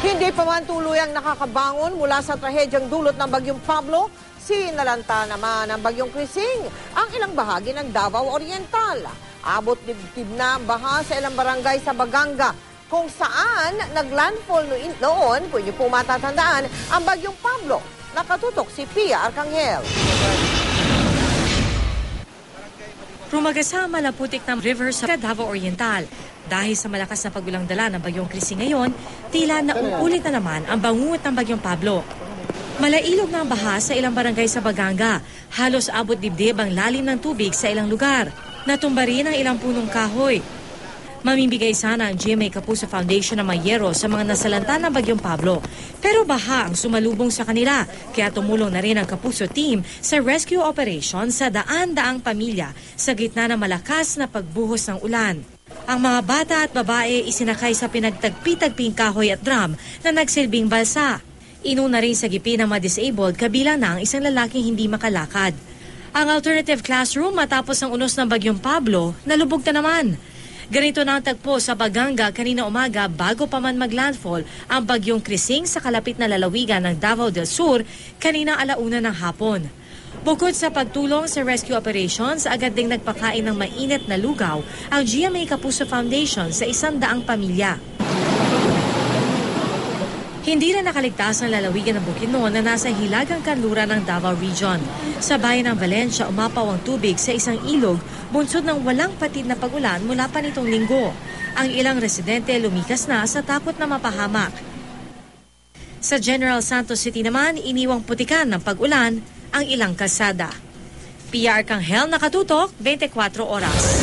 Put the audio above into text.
Hindi pa man tuluyang nakakabangon mula sa trahedyang dulot ng Bagyong Pablo, sinalanta naman ng Bagyong Krising ang ilang bahagi ng Davao Oriental. Abot dibdib na ang baha sa ilang barangay sa Baganga, kung saan naglandfall noon, kung niyo po matatandaan, ang Bagyong Pablo. Nakatutok si Pia Arcangel. Rumagasa malaputik ng river sa Davao Oriental. Dahil sa malakas na pagulang dala ng Bagyong Krising ngayon, tila nauulit na naman ang bangungot ng Bagyong Pablo. Malailog na ang baha sa ilang barangay sa Baganga. Halos abot dibdib ang lalim ng tubig sa ilang lugar. Natumba rin ang ilang punong kahoy. Mamimigay sana ang GMA Kapuso Foundation ng mayero sa mga nasalanta ng Bagyong Pablo. Pero baha ang sumalubong sa kanila, kaya tumulong na rin ang Kapuso team sa rescue operation sa daan-daang pamilya sa gitna ng malakas na pagbuhos ng ulan. Ang mga bata at babae isinakay sa pinagtagpi-tagping kahoy at drum na nagsilbing balsa. Inuna rin sa gipi ng mga disabled, kabilang na ang isang lalaking hindi makalakad. Ang alternative classroom matapos ang unos ng Bagyong Pablo, nalubog na naman. Ganito na ang tagpo sa Baganga kanina umaga bago pa man maglandfall ang Bagyong Krising sa kalapit na lalawigan ng Davao del Sur kanina 1:00 ng hapon. Bukod sa pagtulong sa rescue operations, agad ding nagpakain ng mainit na lugaw ang GMA Kapuso Foundation sa 100 pamilya. Hindi na nakaligtas ang lalawigan ng Bukidnon na nasa hilagang kanluran ng Davao Region. Sa bayan ng Valencia, umapaw ang tubig sa isang ilog bunsod ng walang patid na pag-ulan mula pa nitong linggo. Ang ilang residente lumikas na sa takot na mapahamak. Sa General Santos City naman, iniwang putikan ng pag-ulan ang ilang kalsada. Pia Arcangel, nakatutok, 24 oras.